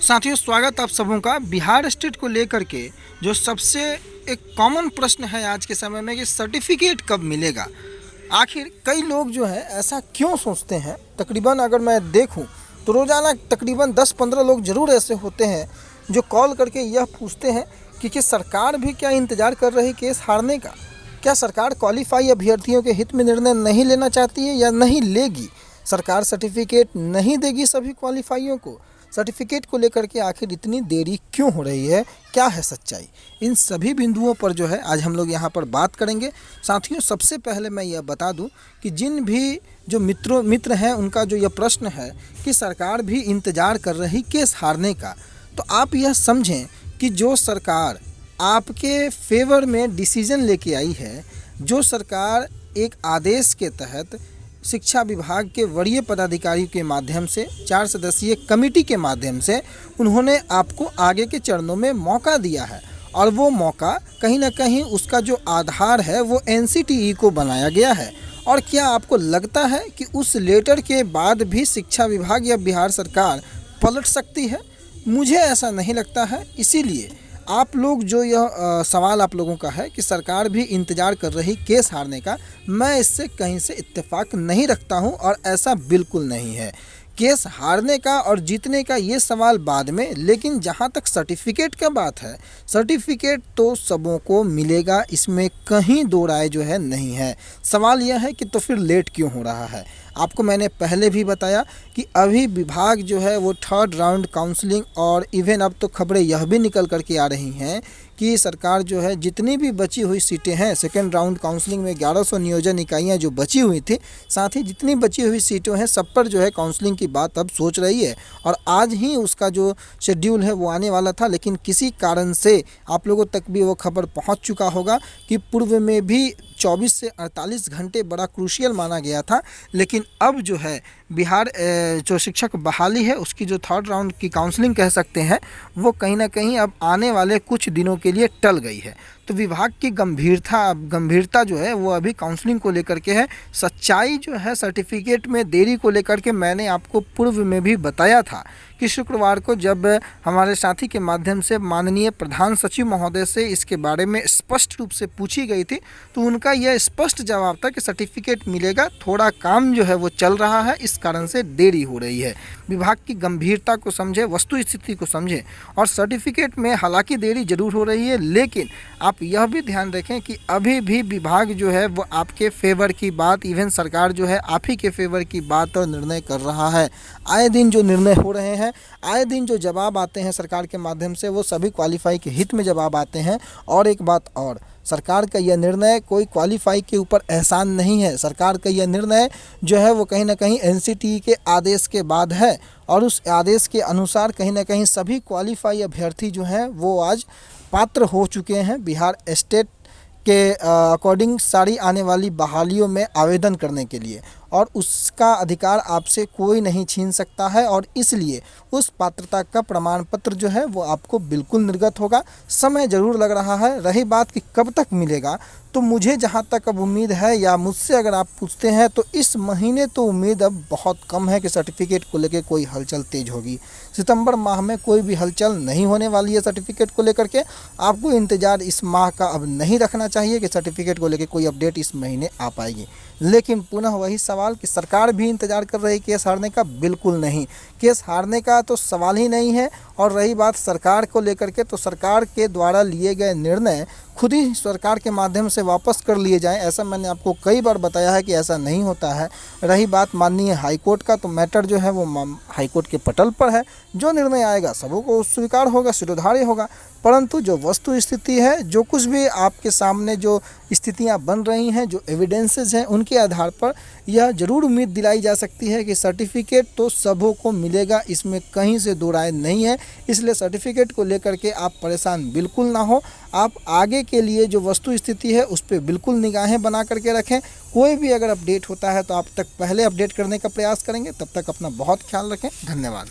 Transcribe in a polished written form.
साथियों, स्वागत आप सबों का। बिहार स्टेट को लेकर के जो सबसे एक कॉमन प्रश्न है आज के समय में कि सर्टिफिकेट कब मिलेगा। आखिर कई लोग जो है ऐसा क्यों सोचते हैं। तकरीबन अगर मैं देखूं तो रोज़ाना तकरीबन 10-15 लोग ज़रूर ऐसे होते हैं जो कॉल करके यह पूछते हैं कि सरकार भी क्या इंतज़ार कर रही केस हारने का। क्या सरकार क्वालिफाई अभ्यर्थियों के हित में निर्णय नहीं लेना चाहती है या नहीं लेगी। सरकार सर्टिफिकेट नहीं देगी सभी क्वालिफाइयों को। सर्टिफिकेट को लेकर के आखिर इतनी देरी क्यों हो रही है, क्या है सच्चाई। इन सभी बिंदुओं पर जो है आज हम लोग यहाँ पर बात करेंगे। साथियों, सबसे पहले मैं यह बता दूं कि जिन भी जो मित्र हैं उनका जो यह प्रश्न है कि सरकार भी इंतज़ार कर रही केस हारने का, तो आप यह समझें कि जो सरकार आपके फेवर में डिसीजन लेके आई है, जो सरकार एक आदेश के तहत शिक्षा विभाग के वरीय पदाधिकारी के माध्यम से 4 सदस्यीय कमेटी के माध्यम से उन्होंने आपको आगे के चरणों में मौका दिया है, और वो मौका कहीं ना कहीं उसका जो आधार है वो एनसीटीई को बनाया गया है। और क्या आपको लगता है कि उस लेटर के बाद भी शिक्षा विभाग या बिहार सरकार पलट सकती है? मुझे ऐसा नहीं लगता है। इसीलिए आप लोग जो यह सवाल आप लोगों का है कि सरकार भी इंतज़ार कर रही केस हारने का, मैं इससे कहीं से इत्तेफाक नहीं रखता हूं, और ऐसा बिल्कुल नहीं है। केस हारने का और जीतने का ये सवाल बाद में, लेकिन जहां तक सर्टिफिकेट का बात है, सर्टिफिकेट तो सबों को मिलेगा, इसमें कहीं दो राय जो है नहीं है। सवाल यह है कि तो फिर लेट क्यों हो रहा है। आपको मैंने पहले भी बताया कि अभी विभाग जो है वो 3rd राउंड काउंसलिंग, और इवन अब तो खबरें यह भी निकल कर के आ रही हैं कि सरकार जो है जितनी भी बची हुई सीटें हैं, 2nd राउंड काउंसलिंग में 1100 नियोजन इकाइयाँ जो बची हुई थी, साथ ही जितनी बची हुई सीटें हैं सब पर जो है काउंसलिंग की बात अब सोच रही है। और आज ही उसका जो शेड्यूल है वो आने वाला था, लेकिन किसी कारण से आप लोगों तक भी वो खबर पहुंच चुका होगा कि पूर्व में भी 24 से 48 घंटे बड़ा क्रूशियल माना गया था, लेकिन अब जो है बिहार जो शिक्षक बहाली है उसकी जो 3rd राउंड की काउंसलिंग कह सकते हैं, वो कहीं ना कहीं अब आने वाले कुछ दिनों के लिए टल गई है। तो विभाग की गंभीरता जो है वो अभी काउंसलिंग को लेकर के है। सच्चाई जो है सर्टिफिकेट में देरी को लेकर के मैंने आपको पूर्व में भी बताया था कि शुक्रवार को जब हमारे साथी के माध्यम से माननीय प्रधान सचिव महोदय से इसके बारे में स्पष्ट रूप से पूछी गई थी, तो उनका यह स्पष्ट जवाब था कि सर्टिफिकेट मिलेगा, थोड़ा काम जो है वो चल रहा है, इस कारण से देरी हो रही है। विभाग की गंभीरता को समझे, वस्तु स्थिति को समझे, और सर्टिफिकेट में हालांकि देरी जरूर हो रही है, लेकिन आप यह भी ध्यान रखें कि अभी भी विभाग जो है वो आपके फेवर की बात, इवन सरकार जो है आप ही के फेवर की बात और निर्णय कर रहा है। आए दिन जो निर्णय हो रहे हैं, आए दिन जो जवाब आते हैं सरकार के माध्यम से, वो सभी क्वालिफाई के हित में जवाब आते हैं। और एक बात और, सरकार का यह निर्णय कोई क्वालिफाई के ऊपर एहसान नहीं है। सरकार का यह निर्णय जो है वो कहीं ना कहीं एनसीटीई के आदेश के बाद है, और उस आदेश के अनुसार कहीं ना कहीं सभी क्वालिफाई अभ्यर्थी जो हैं वो आज पात्र हो चुके हैं बिहार स्टेट के अकॉर्डिंग सारी आने वाली बहालियों में आवेदन करने के लिए, और उसका अधिकार आपसे कोई नहीं छीन सकता है। और इसलिए उस पात्रता का प्रमाण पत्र जो है वो आपको बिल्कुल निर्गत होगा। समय ज़रूर लग रहा है। रही बात कि कब तक मिलेगा, तो मुझे जहां तक अब उम्मीद है, या मुझसे अगर आप पूछते हैं, तो इस महीने तो उम्मीद अब बहुत कम है कि सर्टिफिकेट को लेकर कोई हलचल तेज होगी। सितंबर माह में कोई भी हलचल नहीं होने वाली है सर्टिफिकेट को लेकर के। आपको इंतज़ार इस माह का अब नहीं रखना चाहिए कि सर्टिफिकेट को लेकर कोई अपडेट इस महीने आ पाएगी। लेकिन पुनः वही सवाल कि सरकार भी इंतज़ार कर रही केस हारने का, बिल्कुल नहीं। केस हारने का तो सवाल ही नहीं है। और रही बात सरकार को लेकर के, तो सरकार के द्वारा लिए गए निर्णय खुद ही सरकार के माध्यम से वापस कर लिए जाएं, ऐसा मैंने आपको कई बार बताया है कि ऐसा नहीं होता है। रही बात माननीय हाईकोर्ट का, तो मैटर जो है वो हाईकोर्ट के पटल पर है। जो निर्णय आएगा सबों को स्वीकार होगा, शिरोधार्य होगा। परंतु जो वस्तु स्थिति है, जो कुछ भी आपके सामने जो स्थितियां बन रही हैं, जो एविडेंसेस हैं, उनके आधार पर यह ज़रूर उम्मीद दिलाई जा सकती है कि सर्टिफिकेट तो सबों को मिलेगा, इसमें कहीं से दो राय नहीं है। इसलिए सर्टिफिकेट को लेकर के आप परेशान बिल्कुल ना हो। आप आगे के लिए जो वस्तु स्थिति है उस पर बिल्कुल निगाहें बना करके रखें। कोई भी अगर अपडेट होता है तो आप तक पहले अपडेट करने का प्रयास करेंगे। तब तक अपना बहुत ख्याल रखें। धन्यवाद।